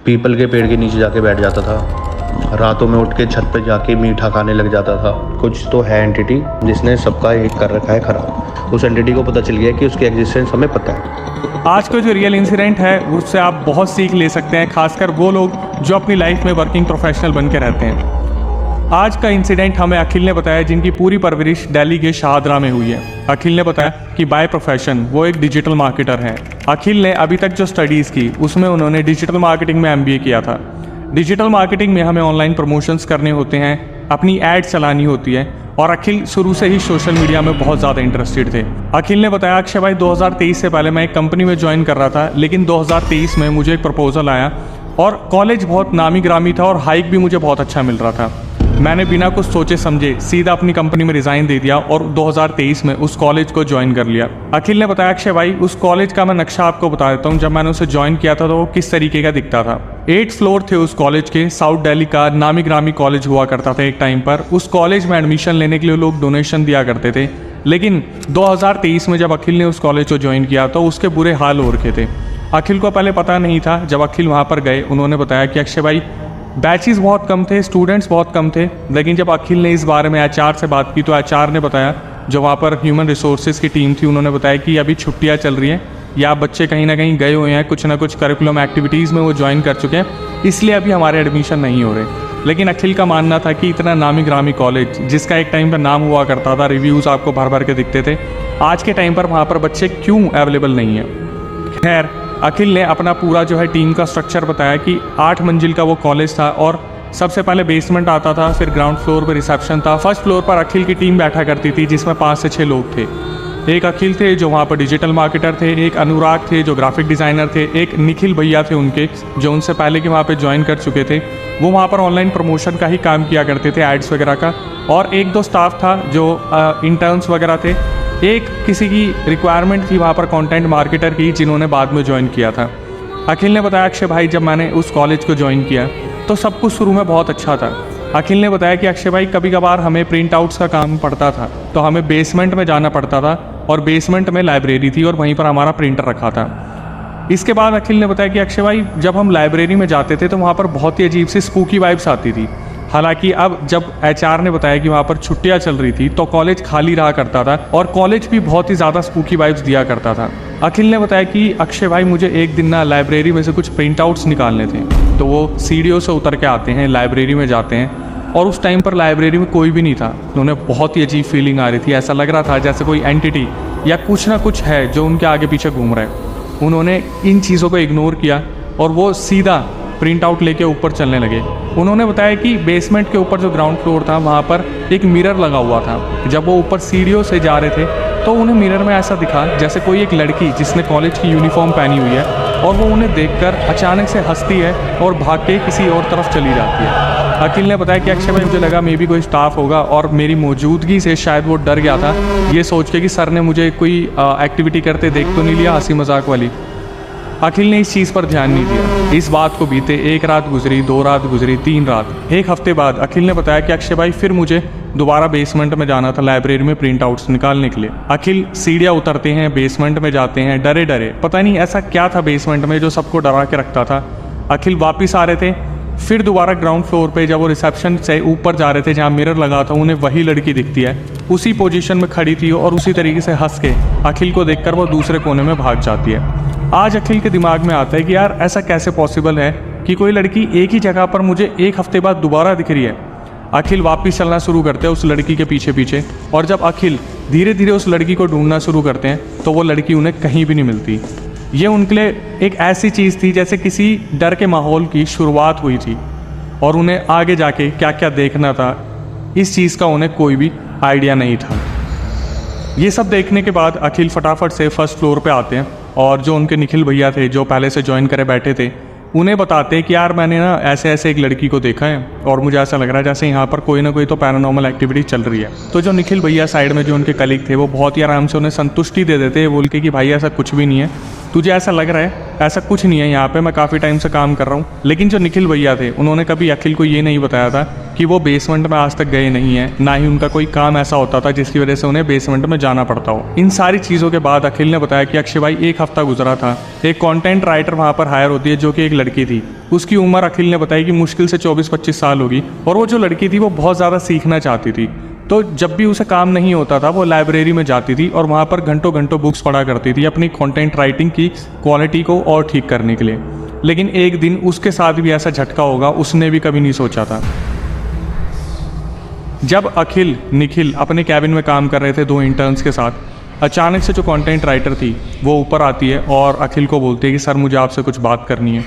People के पेड़ के नीचे जाके बैठ जाता था, रातों में उठ के छत पे जाके मीठा खाने लग जाता था। कुछ तो है एंटिटी जिसने सबका एक कर रखा है खराब। उस एंटिटी को पता चल गया कि उसकी एग्जिस्टेंस हमें पता है। आज का जो रियल इंसिडेंट है उससे आप बहुत सीख ले सकते हैं, खासकर वो लोग जो अपनी लाइफ में वर्किंग प्रोफेशनल बन के रहते हैं। आज का इंसिडेंट हमें अखिल ने बताया, जिनकी पूरी परवरिश दिल्ली के शाहदरा में हुई है। अखिल ने बताया कि बाय प्रोफेशन वो एक डिजिटल मार्केटर हैं। अखिल ने अभी तक जो स्टडीज़ की उसमें उन्होंने डिजिटल मार्केटिंग में MBA किया था। डिजिटल मार्केटिंग में हमें ऑनलाइन प्रमोशंस करने होते हैं, अपनी एड चलानी होती है, और अखिल शुरू से ही सोशल मीडिया में बहुत ज़्यादा इंटरेस्टेड थे। अखिल ने बताया, अक्षय भाई 2023 से पहले मैं एक कंपनी में ज्वाइन कर रहा था, लेकिन 2023 में मुझे एक प्रपोजल आया और कॉलेज बहुत नामी ग्रामी था और हाइक भी मुझे बहुत अच्छा मिल रहा था। मैंने बिना कुछ सोचे समझे सीधा अपनी कंपनी में रिज़ाइन दे दिया और 2023 में उस कॉलेज को ज्वाइन कर लिया। अखिल ने बताया, अक्षय भाई उस कॉलेज का मैं नक्शा आपको बता देता हूँ। जब मैंने उसे ज्वाइन किया था तो वो किस तरीके का दिखता था। 8 फ्लोर थे उस कॉलेज के। साउथ दिल्ली का नामी ग्रामी कॉलेज हुआ करता था एक टाइम पर। उस कॉलेज में एडमिशन लेने के लिए लोग डोनेशन दिया करते थे, लेकिन 2023 में जब अखिल ने उस कॉलेज को ज्वाइन किया तो उसके बुरे हाल हो रखे थे। अखिल को पहले पता नहीं था। जब अखिल वहाँ पर गए, उन्होंने बताया कि अक्षय भाई बैचेस बहुत कम थे, स्टूडेंट्स बहुत कम थे, लेकिन जब अखिल ने इस बारे में HR से बात की तो HR ने बताया, जो वहाँ पर ह्यूमन रिसोर्सेज की टीम थी, उन्होंने बताया कि अभी छुट्टियाँ चल रही हैं या बच्चे कहीं ना कहीं गए हुए हैं, कुछ ना कुछ करिकुलम एक्टिविटीज़ में वो ज्वाइन कर चुके हैं, इसलिए अभी हमारे एडमिशन नहीं हो रहे। लेकिन अखिल का मानना था कि इतना नामी ग्रामी कॉलेज, जिसका एक टाइम पर नाम हुआ करता था, रिव्यूज़ आपको भर भर के दिखते थे, आज के टाइम पर वहाँ पर बच्चे क्यों अवेलेबल नहीं हैं। खैर, अखिल ने अपना पूरा जो है टीम का स्ट्रक्चर बताया कि 8 मंजिल का वो कॉलेज था और सबसे पहले बेसमेंट आता था, फिर ग्राउंड फ्लोर पर रिसेप्शन था। फर्स्ट फ्लोर पर अखिल की टीम बैठा करती थी, जिसमें 5 से 6 लोग थे। एक अखिल थे जो वहाँ पर डिजिटल मार्केटर थे, एक अनुराग थे जो ग्राफिक डिज़ाइनर थे, एक निखिल भैया थे उनके जो उनसे पहले के वहाँ पर ज्वाइन कर चुके थे। वो वहाँ पर ऑनलाइन प्रमोशन का ही काम किया करते थे, एड्स वगैरह का, और एक दो स्टाफ था जो इंटर्न्स वगैरह थे। एक किसी की रिक्वायरमेंट थी वहाँ पर कंटेंट मार्केटर की, जिन्होंने बाद में ज्वाइन किया था। अखिल ने बताया, अक्षय भाई जब मैंने उस कॉलेज को ज्वाइन किया तो सब कुछ शुरू में बहुत अच्छा था। अखिल ने बताया कि अक्षय भाई कभी कभार हमें प्रिंट आउट्स का काम पड़ता था, तो हमें बेसमेंट में जाना पड़ता था और बेसमेंट में लाइब्रेरी थी और वहीं पर हमारा प्रिंटर रखा था। इसके बाद अखिल ने बताया कि अक्षय भाई जब हम लाइब्रेरी में जाते थे तो वहाँ पर बहुत ही अजीब सी स्पूकी वाइब्स आती थी। हालांकि अब जब HR ने बताया कि वहाँ पर छुट्टियाँ चल रही थी तो कॉलेज खाली रहा करता था और कॉलेज भी बहुत ही ज़्यादा स्पूकी वाइब्स दिया करता था। अखिल ने बताया कि अक्षय भाई मुझे एक दिन ना लाइब्रेरी में से कुछ प्रिंट आउट्स निकालने थे, तो वो सीढ़ियों से उतर के आते हैं, लाइब्रेरी में जाते हैं, और उस टाइम पर लाइब्रेरी में कोई भी नहीं था। उन्हें बहुत ही अजीब फीलिंग आ रही थी, ऐसा लग रहा था जैसे कोई एंटिटी या कुछ ना कुछ है जो उनके आगे पीछे घूम रहा है। उन्होंने इन चीज़ों को इग्नोर किया और वो सीधा प्रिंट आउट लेके ऊपर चलने लगे। उन्होंने बताया कि बेसमेंट के ऊपर जो ग्राउंड फ्लोर था वहाँ पर एक मिरर लगा हुआ था। जब वो ऊपर सीढ़ियों से जा रहे थे तो उन्हें मिरर में ऐसा दिखा जैसे कोई एक लड़की जिसने कॉलेज की यूनिफॉर्म पहनी हुई है, और वो उन्हें देखकर अचानक से हंसती है और भाग के किसी और तरफ चली जाती है। अखिल ने बताया कि अक्षय भाई मुझे लगा मे बी कोई स्टाफ होगा और मेरी मौजूदगी से शायद वो डर गया था, ये सोच के कि सर ने मुझे कोई एक्टिविटी करते देख तो नहीं लिया, हंसी मजाक वाली। अखिल ने इस चीज़ पर ध्यान नहीं दिया। इस बात को बीते 1 रात गुजरी, 2 रात गुजरी, 3 रात। 1 हफ्ते बाद अखिल ने बताया कि अक्षय भाई फिर मुझे दोबारा बेसमेंट में जाना था लाइब्रेरी में प्रिंट आउट्स निकालने के लिए। अखिल सीढ़ियाँ उतरते हैं, बेसमेंट में जाते हैं, डरे डरे, पता नहीं ऐसा क्या था बेसमेंट में जो सबको डरा के रखता था। अखिल वापस आ रहे थे, फिर दोबारा ग्राउंड फ्लोर पे जब वो रिसेप्शन से ऊपर जा रहे थे जहाँ मिरर लगा था, उन्हें वही लड़की दिखती है, उसी पोजीशन में खड़ी थी और उसी तरीके से हंस के अखिल को देखकर वो दूसरे कोने में भाग जाती है। आज अखिल के दिमाग में आता है कि यार ऐसा कैसे पॉसिबल है कि कोई लड़की एक ही जगह पर मुझे 1 हफ्ते बाद दोबारा दिख रही है। अखिल वापस चलना शुरू करते हैं उस लड़की के पीछे पीछे, और जब अखिल धीरे धीरे उस लड़की को ढूंढना शुरू करते हैं तो वो लड़की उन्हें कहीं भी नहीं मिलती। ये उनके लिए एक ऐसी चीज़ थी जैसे किसी डर के माहौल की शुरुआत हुई थी, और उन्हें आगे जाके क्या क्या देखना था इस चीज़ का उन्हें कोई भी आइडिया नहीं था। ये सब देखने के बाद अखिल फटाफट से फर्स्ट फ्लोर पे आते हैं और जो उनके निखिल भैया थे जो पहले से ज्वाइन करे बैठे थे, उन्हें बताते हैं कि यार मैंने ना ऐसे ऐसे एक लड़की को देखा है और मुझे ऐसा लग रहा है जैसे यहाँ पर कोई ना कोई तो पैरानॉर्मल एक्टिविटी चल रही है। तो जो निखिल भैया साइड में जो उनके कलीग थे वो बहुत ही आराम से उन्हें संतुष्टि दे देते बोल के कि भाई ऐसा कुछ भी नहीं है, तुझे ऐसा लग रहा है, ऐसा कुछ नहीं है यहाँ पे, मैं काफ़ी टाइम से काम कर रहा हूँ। लेकिन जो निखिल भैया थे उन्होंने कभी अखिल को ये नहीं बताया था कि वो बेसमेंट में आज तक गए नहीं हैं, ना ही उनका कोई काम ऐसा होता था जिसकी वजह से उन्हें बेसमेंट में जाना पड़ता हो। इन सारी चीज़ों के बाद अखिल ने बताया कि अक्षय भाई एक हफ्ता गुजरा था, एक कंटेंट राइटर वहाँ पर हायर होती है जो कि एक लड़की थी। उसकी उम्र अखिल ने बताई कि मुश्किल से 24-25 साल होगी, और वो जो लड़की थी वो बहुत ज़्यादा सीखना चाहती थी। तो जब भी उसे काम नहीं होता था वो लाइब्रेरी में जाती थी और वहाँ पर घंटों घंटों बुक्स पढ़ा करती थी अपनी कंटेंट राइटिंग की क्वालिटी को और ठीक करने के लिए। लेकिन एक दिन उसके साथ भी ऐसा झटका होगा उसने भी कभी नहीं सोचा था। जब अखिल निखिल अपने कैबिन में काम कर रहे थे 2 इंटर्न्स के साथ, अचानक से जो कंटेंट राइटर थी वो ऊपर आती है और अखिल को बोलती है कि सर मुझे आपसे कुछ बात करनी है।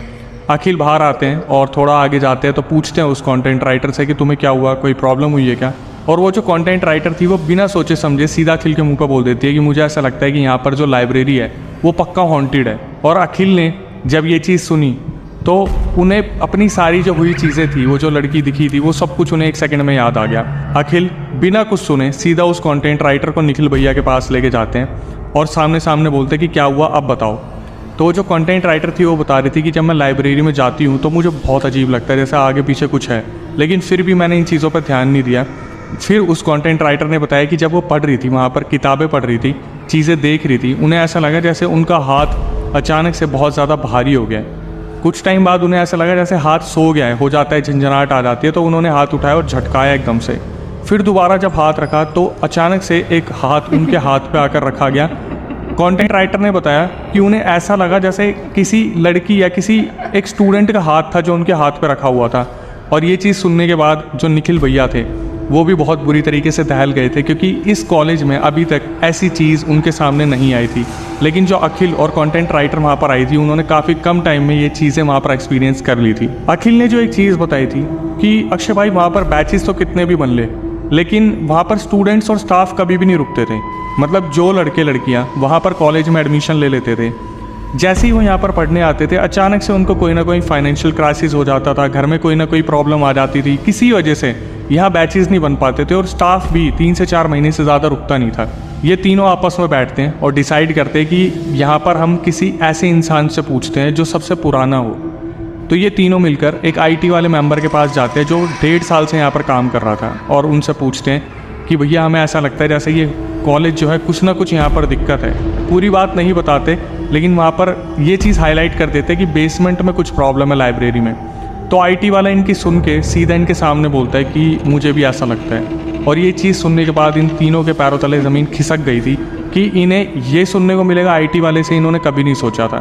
अखिल बाहर आते हैं और थोड़ा आगे जाते हैं तो पूछते हैं उस कंटेंट राइटर से कि तुम्हें क्या हुआ, कोई प्रॉब्लम हुई है क्या। और वो जो कंटेंट राइटर थी वो बिना सोचे समझे सीधा अखिल के मुंह पर बोल देती है कि मुझे ऐसा लगता है कि यहाँ पर जो लाइब्रेरी है वो पक्का हॉन्टेड है। और अखिल ने जब ये चीज़ सुनी तो उन्हें अपनी सारी जो हुई चीज़ें थी, वो जो लड़की दिखी थी, वो सब कुछ उन्हें 1 सेकंड में याद आ गया। अखिल बिना कुछ सुने सीधा उस कंटेंट राइटर को निखिल भैया के पास लेके जाते हैं और सामने सामने बोलते कि क्या हुआ अब बताओ। तो जो कंटेंट राइटर थी वो बता रही थी कि जब मैं लाइब्रेरी में जाती हूँ तो मुझे बहुत अजीब लगता है, जैसे आगे पीछे कुछ है, लेकिन फिर भी मैंने इन चीज़ों पर ध्यान नहीं दिया। फिर उस कंटेंट राइटर ने बताया कि जब वो पढ़ रही थी, वहाँ पर किताबें पढ़ रही थी, चीज़ें देख रही थी, उन्हें ऐसा लगा जैसे उनका हाथ अचानक से बहुत ज़्यादा भारी हो गया है। कुछ टाइम बाद उन्हें ऐसा लगा जैसे हाथ सो गया है, हो जाता है, झंझनाहट आ जाती है। तो उन्होंने हाथ उठाया और झटकाया एकदम से। फिर दोबारा जब हाथ रखा तो अचानक से एक हाथ उनके हाथ पे आकर रखा गया। कंटेंट राइटर ने बताया कि उन्हें ऐसा लगा जैसे किसी लड़की या किसी एक स्टूडेंट का हाथ था जो उनके हाथ पे रखा हुआ था। और ये चीज़ सुनने के बाद जो निखिल भैया थे वो भी बहुत बुरी तरीके से दहल गए थे, क्योंकि इस कॉलेज में अभी तक ऐसी चीज़ उनके सामने नहीं आई थी। लेकिन जो अखिल और कंटेंट राइटर वहाँ पर आई थी उन्होंने काफ़ी कम टाइम में ये चीज़ें वहाँ पर एक्सपीरियंस कर ली थी। अखिल ने जो एक चीज़ बताई थी कि अक्षय भाई वहाँ पर बैचेस तो कितने भी बन ले, लेकिन वहाँ पर स्टूडेंट्स और स्टाफ कभी भी नहीं रुकते थे। मतलब जो लड़के लड़कियाँ वहाँ पर कॉलेज में एडमिशन ले लेते थे, जैसे ही वो यहाँ पर पढ़ने आते थे अचानक से उनको कोई ना कोई फाइनेंशियल क्राइसिस हो जाता था, घर में कोई ना कोई प्रॉब्लम आ जाती थी, किसी वजह से यहाँ बैचेस नहीं बन पाते थे और स्टाफ भी 3 से 4 महीने से ज़्यादा रुकता नहीं था। ये तीनों आपस में बैठते हैं और डिसाइड करते हैं कि यहाँ पर हम किसी ऐसे इंसान से पूछते हैं जो सबसे पुराना हो। तो ये तीनों मिलकर एक IT वाले मेंबर के पास जाते हैं जो 1.5 साल से यहाँ पर काम कर रहा था, और उनसे पूछते हैं कि भैया हमें ऐसा लगता है जैसे ये कॉलेज जो है कुछ ना कुछ यहाँ पर दिक्कत है। पूरी बात नहीं बताते, लेकिन वहाँ पर ये चीज़ हाईलाइट कर देते कि बेसमेंट में कुछ प्रॉब्लम है लाइब्रेरी में। तो IT वाला इनकी सुन के सीधा इनके सामने बोलता है कि मुझे भी ऐसा लगता है। और ये चीज़ सुनने के बाद इन तीनों के पैरों तले ज़मीन खिसक गई थी कि इन्हें ये सुनने को मिलेगा IT वाले से, इन्होंने कभी नहीं सोचा था।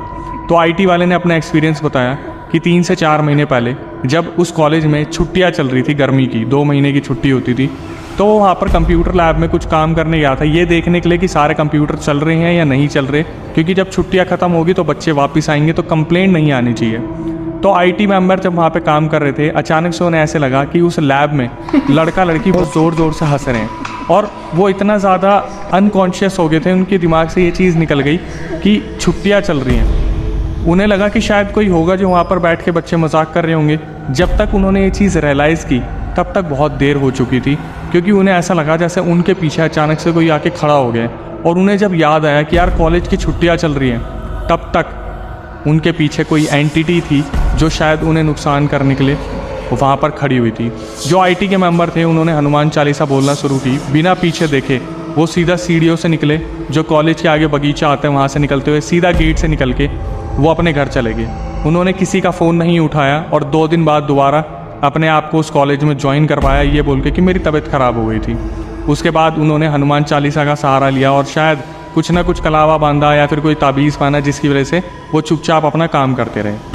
तो IT वाले ने अपना एक्सपीरियंस बताया कि 3 से 4 महीने पहले जब उस कॉलेज में छुट्टियाँ चल रही थी, गर्मी की 2 महीने की छुट्टी होती थी, तो वो वहाँ पर कंप्यूटर लैब में कुछ काम करने गया था, ये देखने के लिए कि सारे कंप्यूटर चल रहे हैं या नहीं चल रहे, क्योंकि जब छुट्टियाँ ख़त्म होगी तो बच्चे वापस आएंगे तो कंप्लेंट नहीं आनी चाहिए। तो IT मेंबर जब वहाँ पे काम कर रहे थे अचानक से उन्हें ऐसे लगा कि उस लैब में लड़का लड़की बहुत ज़ोर ज़ोर से हंस रहे हैं, और वो इतना ज़्यादा अनकॉन्शियस हो गए थे, उनके दिमाग से ये चीज़ निकल गई कि छुट्टियाँ चल रही हैं। उन्हें लगा कि शायद कोई होगा जो वहाँ पर बैठ के बच्चे मजाक कर रहे होंगे। जब तक उन्होंने ये चीज़ रियलाइज़ की तब तक बहुत देर हो चुकी थी, क्योंकि उन्हें ऐसा लगा जैसे उनके पीछे अचानक से कोई आके खड़ा हो गया। और उन्हें जब याद आया कि यार कॉलेज की छुट्टियाँ चल रही हैं, तब तक उनके पीछे कोई एंटिटी थी जो शायद उन्हें नुकसान करने के लिए वहाँ पर खड़ी हुई थी। जो IT के मेंबर थे उन्होंने हनुमान चालीसा बोलना शुरू की, बिना पीछे देखे वो सीधा सीढ़ियों से निकले, जो कॉलेज के आगे बगीचा आते हैं वहाँ से निकलते हुए सीधा गेट से निकल के वो अपने घर चले गए। उन्होंने किसी का फ़ोन नहीं उठाया और 2 दिन बाद दोबारा अपने आप को उस कॉलेज में ज्वाइन करवाया, ये बोल के कि मेरी तबीयत ख़राब हो गई थी। उसके बाद उन्होंने हनुमान चालीसा का सहारा लिया और शायद कुछ ना कुछ कलावा बांधा या फिर कोई ताबीज़ पाना, जिसकी वजह से वो चुपचाप अपना काम करते रहे।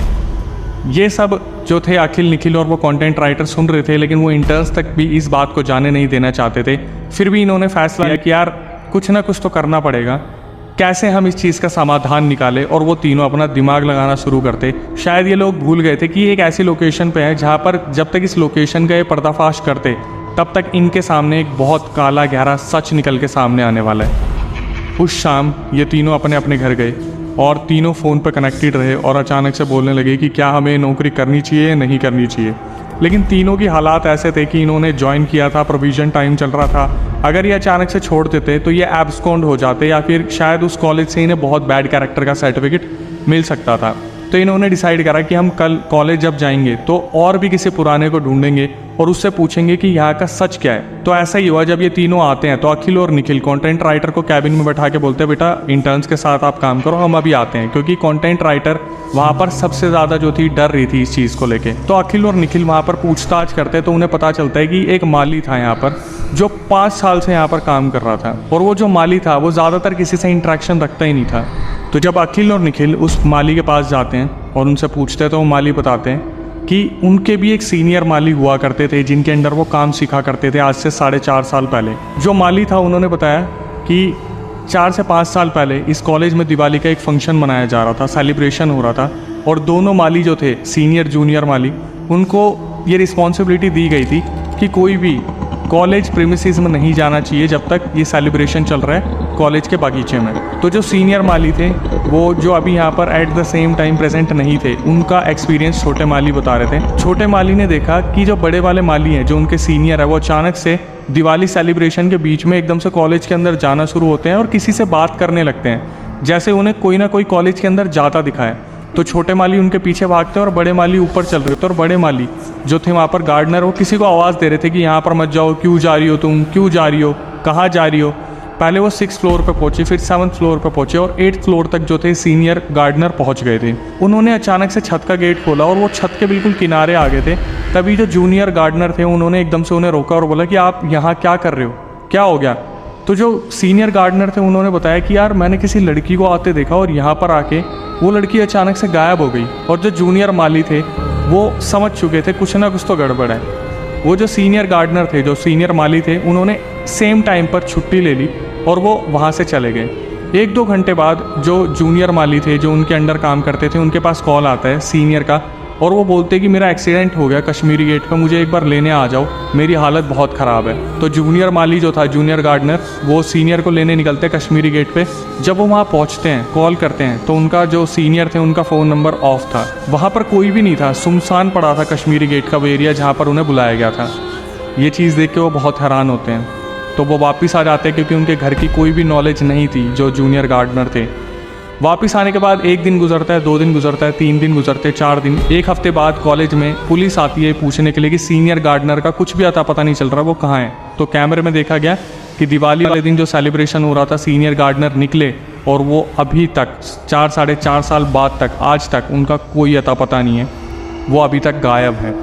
ये सब जो थे अखिल, निखिल और वो कंटेंट राइटर सुन रहे थे, लेकिन वो इंटर्न्स तक भी इस बात को जाने नहीं देना चाहते थे। फिर भी इन्होंने फैसला लिया कि यार कुछ ना कुछ तो करना पड़ेगा, कैसे हम इस चीज़ का समाधान निकालें। और वो तीनों अपना दिमाग लगाना शुरू करते। शायद ये लोग भूल गए थे कि एक ऐसी लोकेशन पे है जहाँ पर जब तक इस लोकेशन का ये पर्दाफाश करते तब तक इनके सामने एक बहुत काला गहरा सच निकल के सामने आने वाला है। उस शाम ये तीनों अपने अपने घर गए और तीनों फ़ोन पर कनेक्टेड रहे और अचानक से बोलने लगे कि क्या हमें नौकरी करनी चाहिए या नहीं करनी चाहिए। लेकिन तीनों की हालात ऐसे थे कि इन्होंने ज्वाइन किया था, प्रोविज़न टाइम चल रहा था। अगर ये अचानक से छोड़ देते तो ये एब्सकॉन्ड हो जाते, या फिर शायद उस कॉलेज से इन्हें बहुत बैड कैरेक्टर का सर्टिफिकेट मिल सकता था। तो इन्होंने डिसाइड करा कि हम कल कॉलेज जब जाएंगे तो और भी किसी पुराने को ढूंढेंगे और उससे पूछेंगे कि यहाँ का सच क्या है। तो ऐसा ही हुआ, जब ये तीनों आते हैं तो अखिल और निखिल कंटेंट राइटर को कैबिन में बैठा के बोलते हैं बेटा इंटर्न्स के साथ आप काम करो, हम अभी आते हैं। क्योंकि कंटेंट राइटर वहाँ पर सबसे ज़्यादा जो थी डर रही थी इस चीज़ को लेके। तो अखिल और निखिल वहाँ पर पूछताछ करते हैं तो उन्हें पता चलता है कि एक माली था यहाँ पर जो 5 साल से यहाँ पर काम कर रहा था, और वो जो माली था वो ज़्यादातर किसी से इंटरेक्शन रखता ही नहीं था। तो जब अखिल और निखिल उस माली के पास जाते हैं और उनसे पूछते हैं तो वो माली बताते हैं कि उनके भी एक सीनियर माली हुआ करते थे जिनके अंडर वो काम सीखा करते थे आज से 4.5 साल पहले। जो माली था उन्होंने बताया कि 4 से 5 साल पहले इस कॉलेज में दिवाली का एक फंक्शन मनाया जा रहा था, सेलिब्रेशन हो रहा था, और दोनों माली जो थे सीनियर जूनियर माली, उनको ये रिस्पॉन्सिबिलिटी दी गई थी कि कोई भी कॉलेज प्रीमिसेस में नहीं जाना चाहिए जब तक ये सेलिब्रेशन चल रहा है कॉलेज के बागीचे में। तो जो सीनियर माली थे वो जो अभी यहाँ पर at the same time present नहीं थे, उनका एक्सपीरियंस छोटे माली बता रहे थे। छोटे माली ने देखा कि जो बड़े वाले माली हैं जो उनके सीनियर है वो अचानक से दिवाली सेलिब्रेशन के बीच में एकदम से कॉलेज के अंदर जाना शुरू होते हैं और किसी से बात करने लगते हैं, जैसे उन्हें कोई ना कोई कॉलेज के अंदर जाता दिखा है। तो छोटे माली उनके पीछे भागते हैं और बड़े माली ऊपर चल रहे थे, और बड़े माली जो थे वहाँ पर गार्डनर, वो किसी को आवाज़ दे रहे थे कि यहाँ पर मत जाओ, क्यों जा रही हो तुम, क्यों जा रही हो, कहाँ जा रही हो। पहले वो 6th फ्लोर पे पहुंचे, फिर 7th फ्लोर पे पहुंचे और 8th फ्लोर तक जो थे सीनियर गार्डनर पहुंच गए थे। उन्होंने अचानक से छत का गेट खोला और वो छत के बिल्कुल किनारे आ गए थे। तभी जो जूनियर गार्डनर थे उन्होंने एकदम से उन्हें रोका और बोला कि आप यहाँ क्या कर रहे हो, क्या हो गया। तो जो सीनियर गार्डनर थे उन्होंने बताया कि यार मैंने किसी लड़की को आते देखा और यहाँ पर आके वो लड़की अचानक से गायब हो गई। और जो जूनियर माली थे वो समझ चुके थे कुछ ना कुछ तो गड़बड़ है। वो जो सीनियर गार्डनर थे, जो सीनियर माली थे, उन्होंने सेम टाइम पर छुट्टी ले ली और वो वहाँ से चले गए। 1-2 घंटे बाद जो जूनियर माली थे जो उनके अंडर काम करते थे उनके पास कॉल आता है सीनियर का, और वो बोलते कि मेरा एक्सीडेंट हो गया कश्मीरी गेट पर, मुझे एक बार लेने आ जाओ, मेरी हालत बहुत ख़राब है। तो जूनियर माली जो था, जूनियर गार्डनर, वो सीनियर को लेने निकलते हैं कश्मीरी गेट पे। जब वो वहाँ पहुँचते हैं, कॉल करते हैं, तो उनका जो सीनियर थे उनका फ़ोन नंबर ऑफ था, वहाँ पर कोई भी नहीं था, सुनसान पड़ा था कश्मीरी गेट का वो एरिया जहाँ पर उन्हें बुलाया गया था। ये चीज़ देख के वो बहुत हैरान होते हैं। तो वो वापस आ जाते हैं क्योंकि उनके घर की कोई भी नॉलेज नहीं थी जो जूनियर गार्डनर थे। वापस आने के बाद 1 दिन गुजरता है, 2 दिन गुजरता है, 3 दिन गुजरते हैं, 4 दिन, 1 हफ्ते बाद कॉलेज में पुलिस आती है पूछने के लिए कि सीनियर गार्डनर का कुछ भी अता पता नहीं चल रहा, वो कहाँ है। तो कैमरे में देखा गया कि दिवाली वाले दिन जो सेलिब्रेशन हो रहा था सीनियर गार्डनर निकले और वो अभी तक 4-4.5 साल बाद तक आज तक उनका कोई अता पता नहीं है, वो अभी तक गायब है।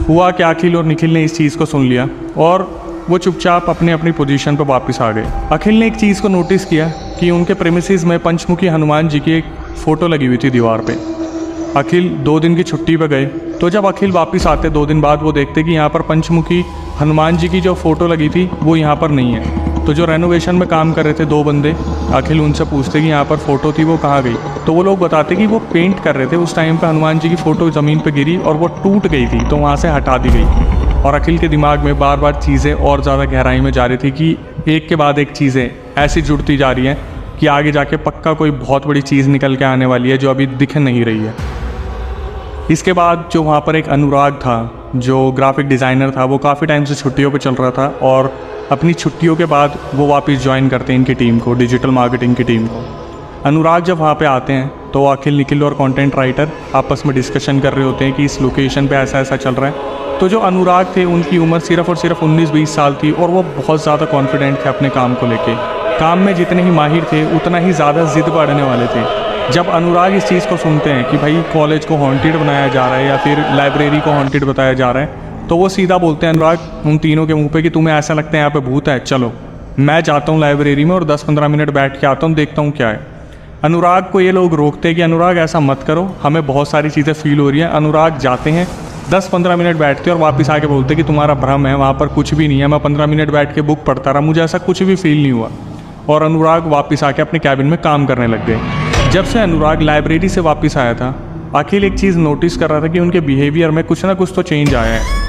हुआ कि अखिल और निखिल ने इस चीज़ को सुन लिया और वो चुपचाप अपने अपनी पोजीशन पर वापस आ गए। अखिल ने एक चीज़ को नोटिस किया कि उनके प्रेमिसेस में पंचमुखी हनुमान जी की एक फ़ोटो लगी हुई थी दीवार पे। अखिल 2 दिन की छुट्टी पे गए, तो जब अखिल वापस आते 2 दिन बाद वो देखते कि यहाँ पर पंचमुखी हनुमान जी की जो फ़ोटो लगी थी वो यहाँ पर नहीं है। तो जो रेनोवेशन में काम कर रहे थे 2 बंदे, अखिल उनसे पूछते कि यहाँ पर फ़ोटो थी वो कहाँ गई। तो वो लोग बताते कि वो पेंट कर रहे थे, उस टाइम पर हनुमान जी की फ़ोटो ज़मीन पर गिरी और वो टूट गई थी, तो वहाँ से हटा दी गई। और अखिल के दिमाग में बार बार चीज़ें और ज़्यादा गहराई में जा रही थी कि एक के बाद एक चीज़ें ऐसी जुड़ती जा रही हैं कि आगे जाके पक्का कोई बहुत बड़ी चीज़ निकल के आने वाली है जो अभी दिख नहीं रही है। इसके बाद जो वहाँ पर एक अनुराग था जो ग्राफिक डिज़ाइनर था, वो काफ़ी टाइम से छुट्टियों पे चल रहा था और अपनी छुट्टियों के बाद वो वापस ज्वाइन करते हैं इनकी टीम को, डिजिटल मार्केटिंग की टीम को। अनुराग जब वहाँ पे आते हैं तो अखिल, निखिल और कंटेंट राइटर आपस में डिस्कशन कर रहे होते हैं कि इस लोकेशन पे ऐसा ऐसा चल रहा है। तो जो अनुराग थे उनकी उम्र सिर्फ और सिर्फ 19-20 साल थी और वो बहुत ज़्यादा कॉन्फिडेंट थे अपने काम को लेके। काम में जितने ही माहिर थे उतना ही ज़्यादा जिद बढ़ने वाले थे। जब अनुराग इस चीज़ को सुनते हैं कि भाई कॉलेज को हॉन्टेड बनाया जा रहा है या फिर लाइब्रेरी को हॉन्टेड बताया जा रहा है, तो वो सीधा बोलते हैं अनुराग उन तीनों के मुंह पे कि तुम्हें ऐसा लगता है यहाँ पे भूत है, चलो मैं जाता हूँ लाइब्रेरी में और 10-15 मिनट बैठ के आता हूँ, देखता हूँ क्या है। अनुराग को ये लोग रोकते हैं कि अनुराग ऐसा मत करो, हमें बहुत सारी चीज़ें फील हो रही हैं। अनुराग जाते हैं, 10-15 मिनट बैठते और वापस आके बोलते कि तुम्हारा भ्रम है, वहाँ पर कुछ भी नहीं है, मैं 15 मिनट बैठ के बुक पढ़ता रहा, मुझे ऐसा कुछ भी फील नहीं हुआ। और अनुराग वापस आके अपने कैबिन में काम करने लग गए। जब से अनुराग लाइब्रेरी से वापस आया था, अखिल एक चीज़ नोटिस कर रहा था कि उनके बिहेवियर में कुछ ना कुछ तो चेंज आया है।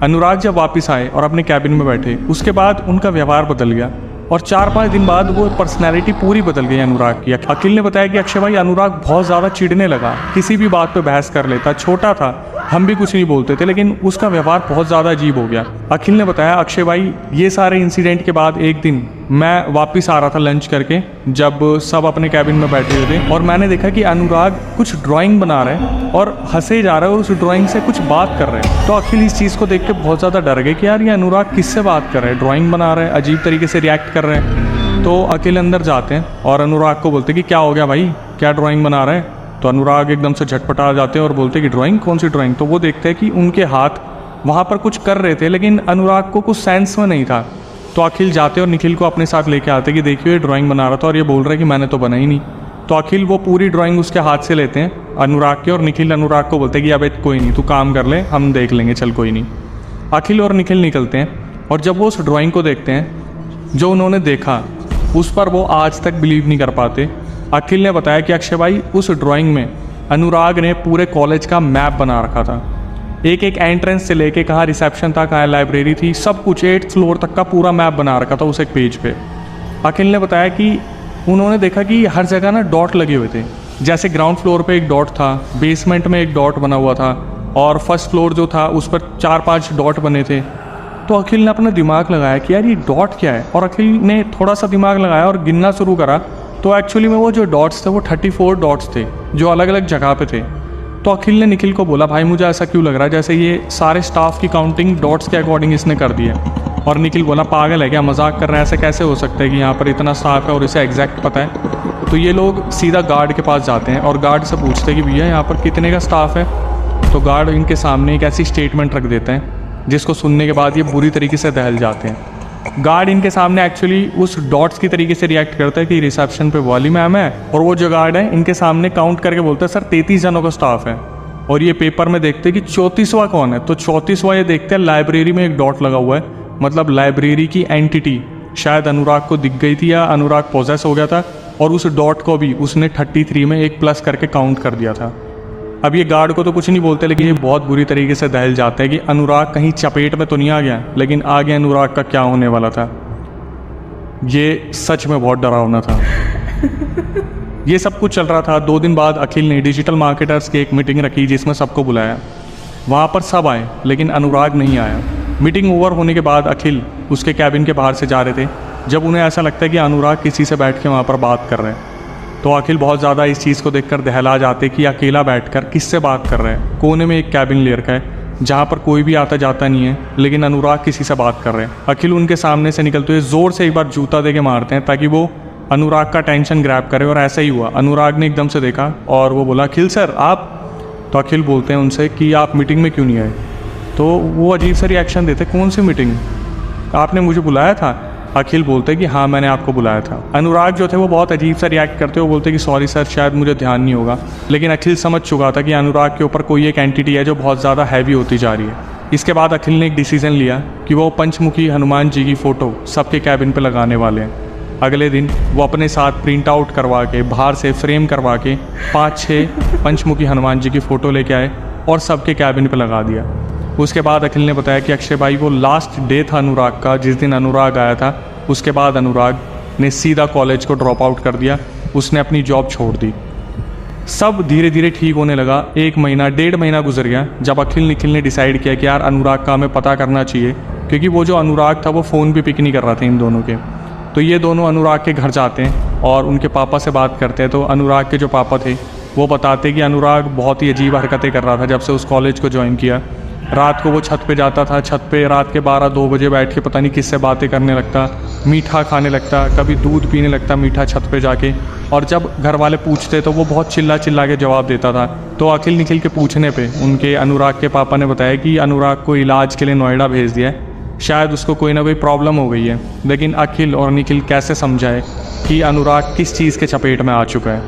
अनुराग जब वापस आए और अपने कैबिन में बैठे, उसके बाद उनका व्यवहार बदल गया और 4-5 दिन बाद वो पर्सनैलिटी पूरी बदल गई अनुराग की। अखिल ने बताया कि अक्षय भाई अनुराग बहुत ज़्यादा चिढ़ने लगा, किसी भी बात पे बहस कर लेता, छोटा था हम भी कुछ नहीं बोलते थे, लेकिन उसका व्यवहार बहुत ज़्यादा अजीब हो गया। अखिल ने बताया, अक्षय भाई ये सारे इंसिडेंट के बाद एक दिन मैं वापस आ रहा था लंच करके, जब सब अपने कैबिन में बैठे हुए थे, और मैंने देखा कि अनुराग कुछ ड्राइंग बना रहे हैं और हंसे जा रहा है और उस ड्राइंग से कुछ बात कर रहे हैं। तो अखिल इस चीज़ को देख के बहुत ज़्यादा डर गए कि यार ये अनुराग किससे बात कर रहे हैं, ड्राइंग बना रहे हैं, अजीब तरीके से रिएक्ट कर रहे हैं। तो अखिल अंदर जाते हैं और अनुराग को बोलते कि क्या हो गया भाई, क्या ड्राइंग बना रहे हैं। तो अनुराग एकदम से झटपटा जाते हैं और बोलते कि ड्राइंग, कौन सी ड्राइंग। तो वो देखते हैं कि उनके हाथ वहाँ पर कुछ कर रहे थे, लेकिन अनुराग को कुछ सेंस में नहीं था। तो अखिल जाते और निखिल को अपने साथ लेके आते कि देखिए ये ड्राइंग बना रहा था और ये बोल रहा है कि मैंने तो बनाई नहीं। तो अखिल वो पूरी ड्राइंग उसके हाथ से लेते हैं अनुराग के, और निखिल अनुराग को बोलते कि अबे कोई नहीं, तू काम कर ले, हम देख लेंगे, चल कोई नहीं। अखिल और निखिल निकलते हैं और जब वो उस ड्राइंग को देखते हैं जो उन्होंने देखा, उस पर वो आज तक बिलीव नहीं कर पाते। अखिल ने बताया कि अक्षय भाई उस ड्राइंग में अनुराग ने पूरे कॉलेज का मैप बना रखा था, एक एक एंट्रेंस से लेके कहाँ रिसेप्शन था, कहाँ लाइब्रेरी थी, सब कुछ 8th फ्लोर तक का पूरा मैप बना रखा था उस एक पेज पे। अखिल ने बताया कि उन्होंने देखा कि हर जगह ना डॉट लगे हुए थे, जैसे ग्राउंड फ्लोर पे एक डॉट था, बेसमेंट में एक डॉट बना हुआ था, और फर्स्ट फ्लोर जो था उस पर 4-5 डॉट बने थे। तो अखिल ने अपना दिमाग लगाया कि यार ये डॉट क्या है, और अखिल ने थोड़ा सा दिमाग लगाया और गिनना शुरू करा। तो एक्चुअली में वो जो डॉट्स थे वो 34 डॉट्स थे जो अलग अलग जगह पे थे। तो अखिल ने निखिल को बोला, भाई मुझे ऐसा क्यों लग रहा है जैसे ये सारे स्टाफ की काउंटिंग डॉट्स के अकॉर्डिंग इसने कर दी है। और निखिल बोला, पागल है क्या, मजाक कर रहे हैं, ऐसे कैसे हो सकता है कि यहाँ पर इतना स्टाफ है और इसे एग्जैक्ट पता है। तो ये लोग सीधा गार्ड के पास जाते हैं और गार्ड से पूछते हैं कि भैया यहाँ पर कितने का स्टाफ है। तो गार्ड इनके सामने एक ऐसी स्टेटमेंट रख देते हैं जिसको सुनने के बाद ये बुरी तरीके से दहल जाते हैं। गार्ड इनके सामने एक्चुअली उस डॉट्स की तरीके से रिएक्ट करता है कि रिसेप्शन पे वाली मैम है, और वो जो गार्ड है इनके सामने काउंट करके बोलता है सर 33 जनों का स्टाफ है। और ये पेपर में देखते हैं कि 34वां कौन है। तो 34वां ये देखते हैं लाइब्रेरी में एक डॉट लगा हुआ है, मतलब लाइब्रेरी की एंटिटी शायद अनुराग को दिख गई थी या अनुराग पोजेस हो गया था, और उस डॉट को भी उसने 33 में एक प्लस करके काउंट कर दिया था। अब ये गार्ड को तो कुछ नहीं बोलते, लेकिन ये बहुत बुरी तरीके से दहल जाता है कि अनुराग कहीं चपेट में तो नहीं आ गया, लेकिन आगे अनुराग का क्या होने वाला था ये सच में बहुत डरावना था। ये सब कुछ चल रहा था। 2 दिन बाद अखिल ने डिजिटल मार्केटर्स की एक मीटिंग रखी जिसमें सबको बुलाया। वहाँ पर सब आए लेकिन अनुराग नहीं आया। मीटिंग ओवर होने के बाद अखिल उसके कैबिन के बाहर से जा रहे थे, जब उन्हें ऐसा लगता है कि अनुराग किसी से बैठ के वहाँ पर बात कर रहे हैं। तो अखिल बहुत ज़्यादा इस चीज़ को देखकर दहला जाते कि अकेला बैठकर किससे बात कर रहे हैं। कोने में एक कैबिन ले रखा है जहाँ पर कोई भी आता जाता नहीं है, लेकिन अनुराग किसी से बात कर रहे हैं। अखिल उनके सामने से निकलते हुए ज़ोर से एक बार जूता दे के मारते हैं ताकि वो अनुराग का टेंशन ग्रैब करे, और ऐसा ही हुआ। अनुराग ने एकदम से देखा और वो बोला, अखिल सर आप। तो अखिल बोलते हैं उनसे कि आप मीटिंग में क्यों नहीं आए। तो वो अजीब सा रिएक्शन देते, कौन सी मीटिंग, आपने मुझे बुलाया था। अखिल बोलते कि हाँ मैंने आपको बुलाया था। अनुराग जो थे वो बहुत अजीब सा रिएक्ट करते, वो बोलते कि सॉरी सर शायद मुझे ध्यान नहीं होगा। लेकिन अखिल समझ चुका था कि अनुराग के ऊपर कोई एक एंटिटी है जो बहुत ज़्यादा हैवी होती जा रही है। इसके बाद अखिल ने एक डिसीजन लिया कि वो पंचमुखी हनुमान जी की फ़ोटो सबके कैबिन पे लगाने वाले हैं। अगले दिन वो अपने साथ प्रिंट आउट करवा के बाहर से फ्रेम करवा के 5-6 पंचमुखी हनुमान जी की फ़ोटो लेके आए और सबके कैबिन पे लगा दिया। उसके बाद अखिल ने बताया कि अक्षय भाई वो लास्ट डे था अनुराग का, जिस दिन अनुराग आया था उसके बाद अनुराग ने सीधा कॉलेज को ड्रॉप आउट कर दिया, उसने अपनी जॉब छोड़ दी। सब धीरे धीरे ठीक होने लगा। 1 महीना 1.5 महीना गुजर गया जब अखिल निखिल ने डिसाइड किया कि यार अनुराग का हमें पता करना चाहिए, क्योंकि वो जो अनुराग था वो फ़ोन भी पिक नहीं कर रहा था इन दोनों के। तो ये दोनों अनुराग के घर जाते हैं और उनके पापा से बात करते हैं। तो अनुराग के जो पापा थे वो बताते कि अनुराग बहुत ही अजीब हरकतें कर रहा था जब से उस कॉलेज को ज्वाइन किया। रात को वो छत पे जाता था, छत पे रात के 12-2 बजे बैठ के पता नहीं किससे बातें करने लगता, मीठा खाने लगता, कभी दूध पीने लगता मीठा छत पे जाके। और जब घर वाले पूछते तो वो बहुत चिल्ला चिल्ला के जवाब देता था। तो अखिल निखिल के पूछने पे उनके अनुराग के पापा ने बताया कि अनुराग को इलाज के लिए नोएडा भेज दिया है, शायद उसको कोई ना कोई प्रॉब्लम हो गई है। लेकिन अखिल और निखिल कैसे समझाए कि अनुराग किस चीज़ के चपेट में आ चुका है।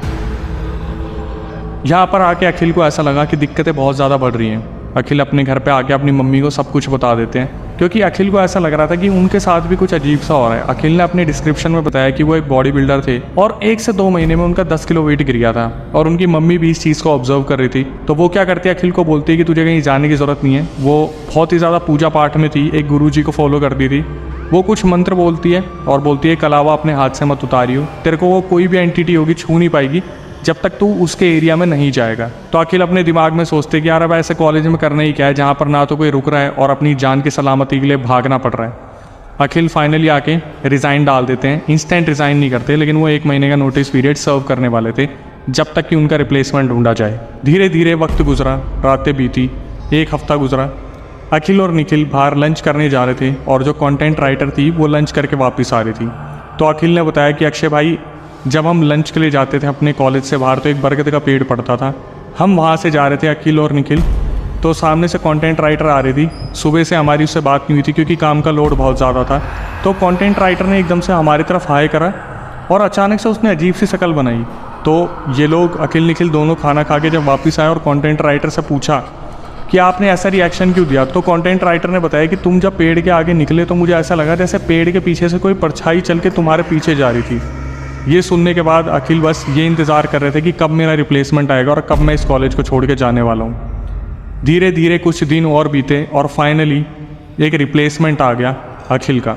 यहाँ पर आके अखिल को ऐसा लगा कि दिक्कतें बहुत ज़्यादा बढ़ रही हैं। अखिल अपने घर पे आके अपनी मम्मी को सब कुछ बता देते हैं, क्योंकि अखिल को ऐसा लग रहा था कि उनके साथ भी कुछ अजीब सा हो रहा है। अखिल ने अपने डिस्क्रिप्शन में बताया कि वो एक बॉडी बिल्डर थे और 1 से 2 महीने में उनका 10 किलो वेट गिर गया था, और उनकी मम्मी भी इस चीज़ को ऑब्जर्व कर रही थी। तो वो क्या करती है, अखिल को बोलती है कि तुझे कहीं जाने की ज़रूरत नहीं है। वो बहुत ही ज़्यादा पूजा पाठ में थी, एक गुरुजी को फॉलो करती थी। वो कुछ मंत्र बोलती है और बोलती है कलावा अपने हाथ से मत उतारियो, तेरे को वो कोई भी एंटिटी होगी छू नहीं पाएगी, जब तक तू उसके एरिया में नहीं जाएगा। तो अखिल अपने दिमाग में सोचते कि यार अब ऐसे कॉलेज में करना ही क्या है जहाँ पर ना तो कोई रुक रहा है और अपनी जान की सलामती के लिए भागना पड़ रहा है। अखिल फाइनली आके रिज़ाइन डाल देते हैं। इंस्टेंट रिज़ाइन नहीं करते, लेकिन वो 1 महीने का नोटिस पीरियड सर्व करने वाले थे जब तक कि उनका रिप्लेसमेंट ढूंढा जाए। धीरे धीरे वक्त गुजरा, रातें बीती, 1 हफ्ता गुजरा। अखिल और निखिल बाहर लंच करने जा रहे थे और जो कंटेंट राइटर थी वो लंच करके वापस आ रही थी। तो अखिल ने बताया कि अक्षय भाई, जब हम लंच के लिए जाते थे अपने कॉलेज से बाहर तो एक बरगद का पेड़ पड़ता था। हम वहाँ से जा रहे थे अखिल और निखिल, तो सामने से कंटेंट राइटर आ रही थी। सुबह से हमारी उससे बात नहीं हुई थी क्योंकि काम का लोड बहुत ज़्यादा था। तो कंटेंट राइटर ने एकदम से हमारी तरफ हाय करा और अचानक से उसने अजीब सी शक्ल बनाई। तो ये लोग अखिल निखिल दोनों खाना खा के जब वापस आए और कंटेंट राइटर से पूछा कि आपने ऐसा रिएक्शन क्यों दिया, तो कंटेंट राइटर ने बताया कि तुम जब पेड़ के आगे निकले तो मुझे ऐसा लगा जैसे पेड़ के पीछे से कोई परछाई चल के तुम्हारे पीछे जा रही थी। ये सुनने के बाद अखिल बस ये इंतज़ार कर रहे थे कि कब मेरा रिप्लेसमेंट आएगा और कब मैं इस कॉलेज को छोड़ के जाने वाला हूँ। धीरे धीरे कुछ दिन और बीते और फाइनली एक रिप्लेसमेंट आ गया अखिल का।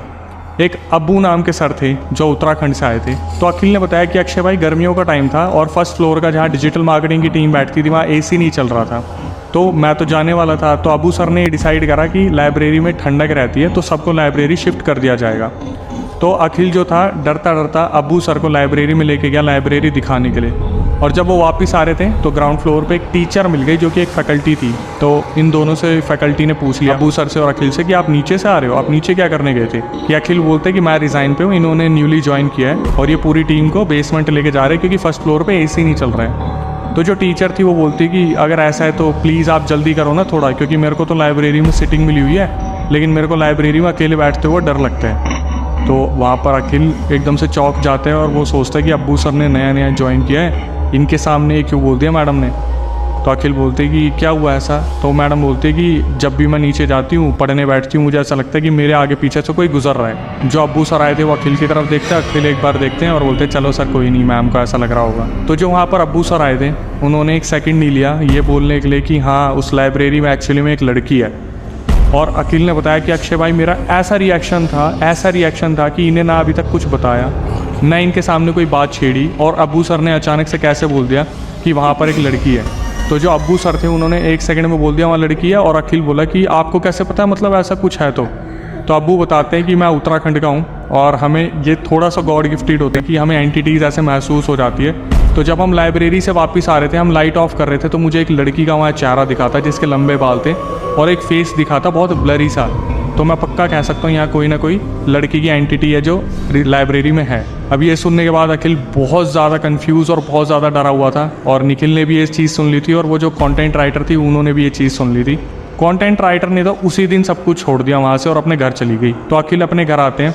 एक अब्बू नाम के सर थे जो उत्तराखंड से आए थे। तो अखिल ने बताया कि अक्षय भाई, गर्मियों का टाइम था और फर्स्ट फ्लोर का जहाँ डिजिटल मार्केटिंग की टीम बैठती थी वहाँ AC नहीं चल रहा था। तो मैं तो जाने वाला था, तो अब्बू सर ने डिसाइड करा कि लाइब्रेरी में ठंडक रहती है तो सबको लाइब्रेरी शिफ्ट कर दिया जाएगा। तो अखिल जो था डरता डरता अब्बू सर को लाइब्रेरी में लेके गया लाइब्रेरी दिखाने के लिए। और जब वो वापस आ रहे थे तो ग्राउंड फ्लोर पे एक टीचर मिल गई जो कि एक फैकल्टी थी। तो इन दोनों से फैकल्टी ने पूछ लिया अब्बू सर से और अखिल से कि आप नीचे से आ रहे हो, आप नीचे क्या करने गए थे। कि अखिल बोलते कि मैं रिज़ाइन पे हूँ, इन्होंने न्यूली ज्वाइन किया है और ये पूरी टीम को बेसमेंट लेके जा रहे हैं क्योंकि फर्स्ट फ्लोर पर AC नहीं चल रहा है। तो जो टीचर थी वो बोलती कि अगर ऐसा है तो प्लीज़ आप जल्दी करो ना थोड़ा, क्योंकि मेरे को तो लाइब्रेरी में सिटिंग मिली हुई है लेकिन मेरे को लाइब्रेरी में अकेले बैठते हुए डर लगता है। तो वहाँ पर अखिल एकदम से चौंक जाते हैं और वो सोचता है कि अब्बू सर ने नया नया ज्वाइन किया है, इनके सामने ये क्यों बोल दिया मैडम ने। तो अखिल बोलते कि क्या हुआ ऐसा। तो मैडम बोलते कि जब भी मैं नीचे जाती हूँ पढ़ने बैठती हूँ मुझे ऐसा लगता है कि मेरे आगे पीछे से कोई गुजर रहा है। जो अब्बू सर आए थे वो अखिल की तरफ देखते हैं, अखिल एक बार देखते हैं और बोलते चलो सर कोई नहीं, मैम को ऐसा लग रहा होगा। तो जो वहाँ पर अब्बू सर आए थे उन्होंने 1 सेकंड नहीं लिया ये बोलने के लिए कि हाँ उस लाइब्रेरी में एक्चुअली में एक लड़की है। और अखिल ने बताया कि अक्षय भाई, मेरा ऐसा रिएक्शन था कि इन्हें ना अभी तक कुछ बताया ना इनके सामने कोई बात छेड़ी और अब्बू सर ने अचानक से कैसे बोल दिया कि वहाँ पर एक लड़की है। तो जो अब्बू सर थे उन्होंने 1 सेकंड में बोल दिया वहाँ लड़की है और अखिल बोला कि आपको कैसे पता, मतलब ऐसा कुछ है। तो अब्बू बताते हैं कि मैं उत्तराखंड का हूँ और हमें ये थोड़ा सा गॉड गिफ्टेड होते हैं कि हमें एंटिटीज़ ऐसे महसूस हो जाती है। तो जब हम लाइब्रेरी से वापस आ रहे थे, हम लाइट ऑफ कर रहे थे तो मुझे एक लड़की का वहाँ चेहरा दिखा था जिसके लंबे बाल थे और एक फेस दिखा था बहुत ब्लरी सा। तो मैं पक्का कह सकता हूँ यहाँ कोई ना कोई लड़की की एंटिटी है जो लाइब्रेरी में है। अब ये सुनने के बाद अखिल बहुत ज़्यादा कंफ्यूज और बहुत ज़्यादा डरा हुआ था और निखिल ने भी ये चीज़ सुन ली थी और वो जो कंटेंट राइटर थी उन्होंने भी ये चीज़ सुन ली थी। कंटेंट राइटर ने तो उसी दिन सब कुछ छोड़ दिया वहाँ से और अपने घर चली गई। तो अखिल अपने घर आते हैं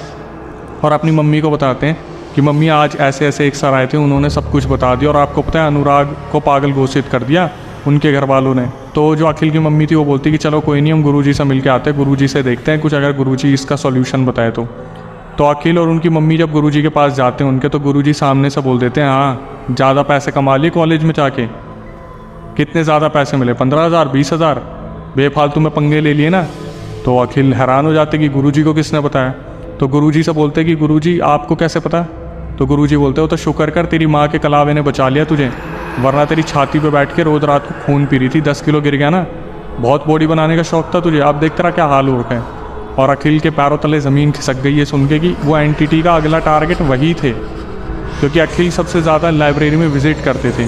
और अपनी मम्मी को बताते हैं कि मम्मी आज ऐसे ऐसे एक सर आए थे, उन्होंने सब कुछ बता दिया और आपको पता है अनुराग को पागल घोषित कर दिया उनके घर वालों ने। तो जो अखिल की मम्मी थी वो बोलती कि चलो कोई नहीं, हम गुरुजी से मिल के आते हैं, गुरुजी से देखते हैं कुछ अगर गुरुजी इसका सॉल्यूशन बताए तो अखिल और उनकी मम्मी जब गुरुजी के पास जाते हैं उनके, तो गुरुजी सामने से बोल देते हैं हाँ ज़्यादा पैसे कमा लिए कॉलेज में जाके। कितने ज़्यादा पैसे मिले, 15,000 20,000 बेफालतू में पंगे ले लिए ना। तो अखिल हैरान हो जाते कि गुरुजी को किसने बताया। तो गुरुजी से बोलते कि गुरुजी आपको कैसे पता। तो गुरुजी बोलते हो तो शुक्र कर तेरी माँ के कलावे ने बचा लिया तुझे, वरना तेरी छाती पे बैठ के रोज़ रात को खून पी रही थी, 10 किलो गिर गया ना। बहुत बॉडी बनाने का शौक था तुझे, अब देख तेरा क्या हाल हो रखा है। और अखिल के पैरों तले ज़मीन खिसक गई ये सुन के कि वो एंटिटी का अगला टारगेट वही थे, क्योंकि अखिल सबसे ज़्यादा लाइब्रेरी में विज़िट करते थे।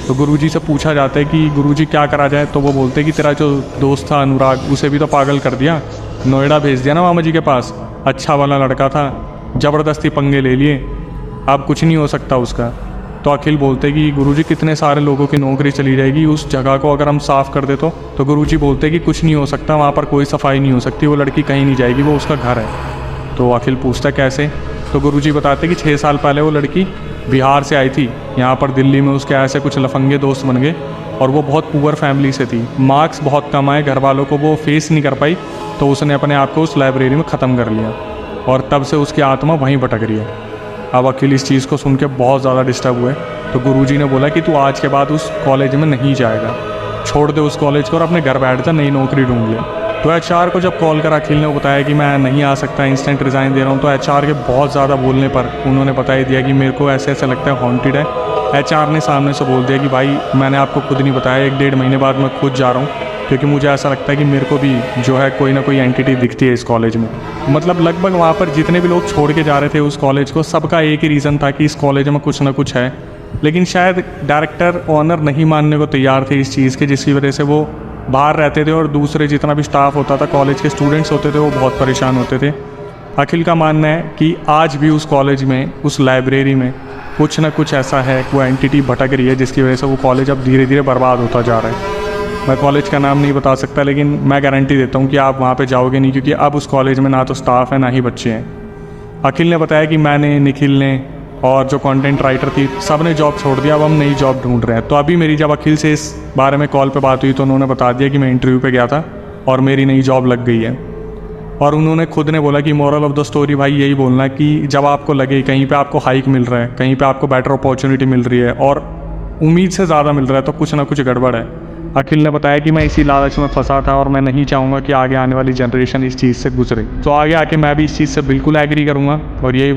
तो गुरुजी से पूछा जाता है कि गुरुजी क्या करा जाए। तो वो बोलते कि तेरा जो दोस्त था अनुराग, उसे भी तो पागल कर दिया, नोएडा भेज दिया ना मामा जी के पास, अच्छा वाला लड़का था, ज़बरदस्ती पंगे ले लिए, अब कुछ नहीं हो सकता उसका। तो अखिल बोलते कि गुरुजी कितने सारे लोगों की नौकरी चली जाएगी उस जगह को अगर हम साफ़ कर दे तो गुरुजी बोलते कि कुछ नहीं हो सकता, वहाँ पर कोई सफाई नहीं हो सकती, वो लड़की कहीं नहीं जाएगी, वो उसका घर है। तो अखिल पूछता कैसे। तो गुरुजी बताते कि 6 साल पहले वो लड़की बिहार से आई थी यहाँ पर दिल्ली में, उसके ऐसे कुछ लफंगे दोस्त बन गए और वो बहुत पुअर फैमिली से थी, मार्क्स बहुत कम आए, घर वालों को वो फेस नहीं कर पाई, तो उसने अपने आप को उस लाइब्रेरी में ख़त्म कर लिया और तब से उसकी आत्मा वहीं भटक रही है। अब अखिल इस चीज़ को सुन के बहुत ज़्यादा डिस्टर्ब हुए। तो गुरुजी ने बोला कि तू आज के बाद उस कॉलेज में नहीं जाएगा, छोड़ दे उस कॉलेज को और अपने घर बैठ जा, नई नौकरी ढूंढ ले। तो एचआर को जब कॉल करा अखिल ने बताया कि मैं नहीं आ सकता, इंस्टेंट रिज़ाइन दे रहा हूँ, तो एचआर के बहुत ज़्यादा बोलने पर उन्होंने बता ही दिया कि मेरे को ऐसे ऐसा लगता है हॉन्टेड है। एचआर ने सामने से बोल दिया कि भाई मैंने आपको खुद नहीं बताया, 1-1.5 महीने बाद मैं खुद जा रहा हूँ, क्योंकि मुझे ऐसा लगता है कि मेरे को भी जो है कोई ना कोई एंटिटी दिखती है इस कॉलेज में। मतलब लगभग वहाँ पर जितने भी लोग छोड़ के जा रहे थे उस कॉलेज को, सबका एक ही रीज़न था कि इस कॉलेज में कुछ ना कुछ है। लेकिन शायद डायरेक्टर ऑनर नहीं मानने को तैयार थे इस चीज़ के, जिसकी वजह से वो बाहर रहते थे और दूसरे जितना भी स्टाफ होता था, कॉलेज के स्टूडेंट्स होते थे, वो बहुत परेशान होते थे। अखिल का मानना है कि आज भी उस कॉलेज में, उस लाइब्रेरी में कुछ ना कुछ ऐसा है, वो एंटिटी भटक रही है, जिसकी वजह से वो कॉलेज अब धीरे धीरे बर्बाद होता जा रहा है। मैं कॉलेज का नाम नहीं बता सकता, लेकिन मैं गारंटी देता हूँ कि आप वहाँ पे जाओगे नहीं, क्योंकि अब उस कॉलेज में ना तो स्टाफ है ना ही बच्चे हैं। अखिल ने बताया कि मैंने, निखिल ने और जो कंटेंट राइटर थी, सब ने जॉब छोड़ दिया, अब हम नई जॉब ढूंढ रहे हैं। तो अभी मेरी जब अखिल से इस बारे में कॉल पे बात हुई तो उन्होंने बता दिया कि मैं इंटरव्यू पे गया था और मेरी नई जॉब लग गई है। और उन्होंने खुद ने बोला कि मोरल ऑफ द स्टोरी भाई यही बोलना है कि जब आपको लगे कहीं पे आपको हाइक मिल रहा है, कहीं पे आपको बेटर अपॉर्चुनिटी मिल रही है और उम्मीद से ज़्यादा मिल रहा है, तो कुछ ना कुछ गड़बड़ है। अखिल ने बताया कि मैं इसी लालच में फंसा था और मैं नहीं चाहूँगा कि आगे आने वाली जनरेशन इस चीज़ से गुजरे। तो आगे आके मैं भी इस चीज़ से बिल्कुल एग्री करूँगा और यही